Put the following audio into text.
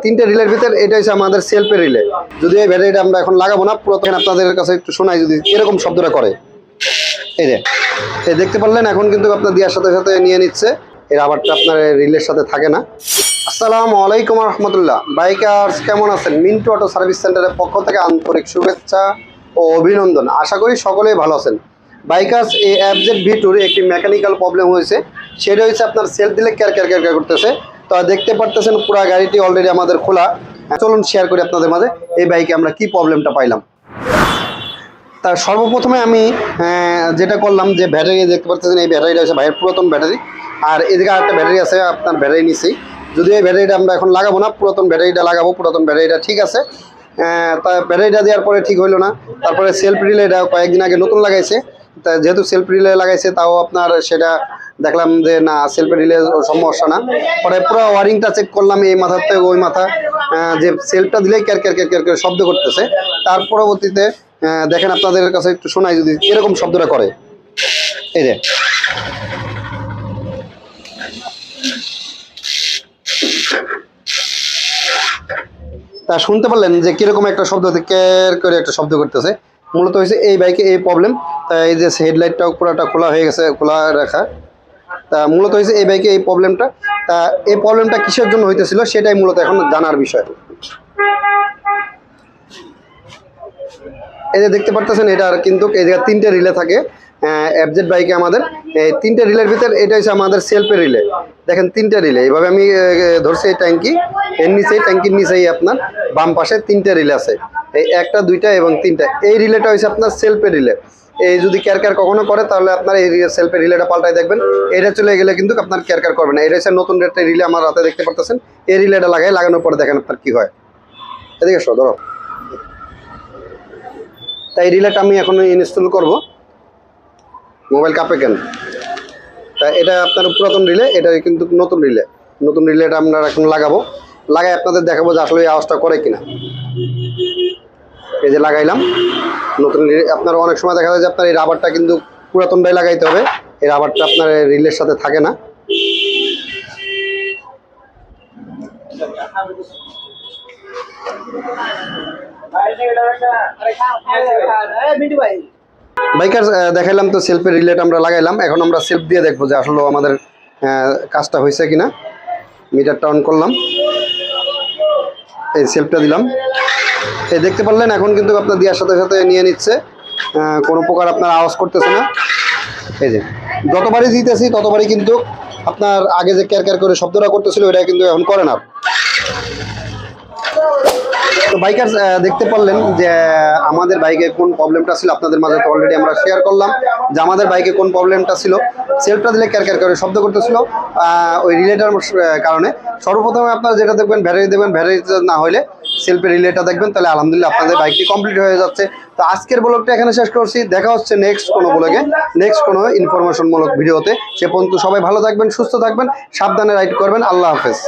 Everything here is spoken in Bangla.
তিনটে রিলের ভিতর এটা হচ্ছে আমাদের সেলফের রিলে। যদি এই ব্যাটারিটা আমরা এখন লাগাবো না, প্রথমে আপনাদের কাছে একটু শোনাই যদি এরকম শব্দটা করে। এই যে দেখতে পারলেন এখন কিন্তু আপনার দেওয়ার সাথে সাথে নিয়ে নিচ্ছে, এই রাবারটা আপনার রিলের সাথে থাকে না। আসসালামু আলাইকুম রহমতুল্লাহ। বাইকার্স কেমন আছেন? মিন্টু অটো সার্ভিস সেন্টারের পক্ষ থেকে আন্তরিক শুভেচ্ছা ও অভিনন্দন। আশা করি সকলেই ভালো আছেন। বাইকার্স এই FZ V2-র একটি মেকানিক্যাল প্রবলেম হয়েছে, সেটা হচ্ছে আপনার সেলফ দিলে ক্যার করতেছে। তো দেখতে পারতেছেন পুরো গাড়িটি অলরেডি আমাদের খোলা। চলুন শেয়ার করি আপনাদের মাঝে এই বাইকে আমরা কি প্রবলেমটা পাইলাম। তার সর্বপ্রথমে আমি যেটা করলাম, যে ব্যাটারি দেখতে পাচ্ছেন, এই ব্যাটারিটা হচ্ছে ভাইয়ের পুরাতন ব্যাটারি। আর এদিকে আরেকটা ব্যাটারি আছে আপনার ব্যাটারি নিচেই। যদি এই ব্যাটারিটা আমরা এখন লাগাবো না, পুরাতন ব্যাটারিটা লাগাবো। পুরাতন ব্যাটারিটা ঠিক আছে, তা ব্যাটারিটা দেওয়ার পরে ঠিক হইলো না। তারপরে সেলফ রিলেটা কয়েকদিন আগে নতুন লাগাইছে, তা যেহেতু সেলফ রিলে লাগাইছে তাও আপনার সেটা দেখলাম যে না, সেলফ রিলে সমস্যা না। পরে পুরো ওয়ারিংটা চেক করলাম, এই মাথার থেকে ওই মাথা, যে সেলফটা দিলেই ক্যার শব্দ করতেছে। তার পরবর্তীতে দেখেন আপনাদের কাছে একটু শোনাই যদি এরকম শব্দটা করে। এই যে তা শুনতে পারলেন যে কিরকম একটা শব্দ, ক্যার করে একটা শব্দ করতেছে। মূলত হয়েছে এই বাইকে এই প্রবলেম। তা এই যে হেডলাইটটাও পুরোটা খোলা হয়ে গেছে, খোলা রাখা। তা মূলত হয়েছে এই বাইকে এই প্রবলেমটা। তা এই প্রবলেমটা কিসের জন্য হইতেছিল সেটাই মূলত এখন জানার বিষয়। এই যে দেখতে পারতেছেন, এটার কিন্তু এই জায়গায় তিনটে রিলে থাকে FZ বাইকে আমাদের। এই তিনটে রিলের ভিতর এটা হচ্ছে আমাদের সেলফের রিলে। দেখেন তিনটে রিলে, এইভাবে আমি ধরছি এই ট্যাঙ্কি, এর নিচেই ট্যাঙ্কির নিচেই আপনার বাম পাশে তিনটে রিলে আছে, এই একটা দুইটা এবং তিনটা। এই রিলেটা হচ্ছে আপনার সেলফের রিলে। এই যদি ক্যার কখনো করে তাহলে আপনার এই সেলফের রিলেটা পাল্টাই দেখবেন। এটা চলে গেলে কিন্তু আপনার ক্যার করবে না। এটা হচ্ছে নতুন একটা রিলে আমার রাতে দেখতে পারতেছেন। এই রিলেটা লাগানোর পরে দেখেন আপনার কি হয়। এদিকে এসো, ধরো। তাই রিলেটা আমি এখন ইনস্টল করব। মোবাইল কাপে কেন? তা এটা আপনার পুরাতন রিলে, এটা কিন্তু নতুন রিলেটা আমরা এখন লাগাই আপনাদের দেখাবো যে আসলে এই আওয়াজটা করে কিনা। এই যে লাগাইলাম নতুন রিলে। আপনার অনেক সময় দেখা যায় যে আপনার এই রাবারটা কিন্তু পুরাতনটাই লাগাইতে হবে, এই রাবারটা আপনার রিলের সাথে থাকে না। বাইকার দেখাইলাম তো সেলফের রিলেট আমরা লাগাইলাম। এখন আমরা সেলফ দিয়ে দেখবো যে আসলে আমাদের কাজটা হয়েছে কিনা। মিটারটা অন করলাম, এই সেলফটা দিলাম। এই দেখতে পারলেন এখন কিন্তু আপনার দেওয়ার সাথে সাথে নিয়ে নিচ্ছে, কোনো প্রকার আপনার আওয়াজ করতেছে না। এই যে যতবারই দিতেছি ততবারই কিন্তু আপনার আগে যে ক্যার করে শব্দটা করতেছিল ওইটা কিন্তু এখন করে না। তো বাইকার দেখতে পারলেন যে আমাদের বাইকে কোন প্রবলেমটা ছিল, আপনাদের মাঝে তো অলরেডি আমরা শেয়ার করলাম যে আমাদের বাইকে কোন প্রবলেমটা ছিল। সেলফটা দিলে ক্যার করে শব্দ করতেছিল ওই রিলেটার কারণে। সর্বপ্রথমে আপনারা যেটা দেখবেন, ব্যাটারি দেখবেন, ব্যাটারি না হলে সেলফের রিলেটা দেখবেন, তাহলে আলহামদুলিল্লাহ আপনাদের বাইকটি কমপ্লিট হয়ে যাচ্ছে। তো আজকের ব্লগটা এখানে শেষ করছি। দেখা হচ্ছে নেক্সট কোনো ব্লগে, নেক্সট কোনো ইনফরমেশনমূলক ভিডিওতে। সে পর্যন্ত সবাই ভালো থাকবেন, সুস্থ থাকবেন, সাবধানে রাইড করবেন। আল্লাহ হাফেজ।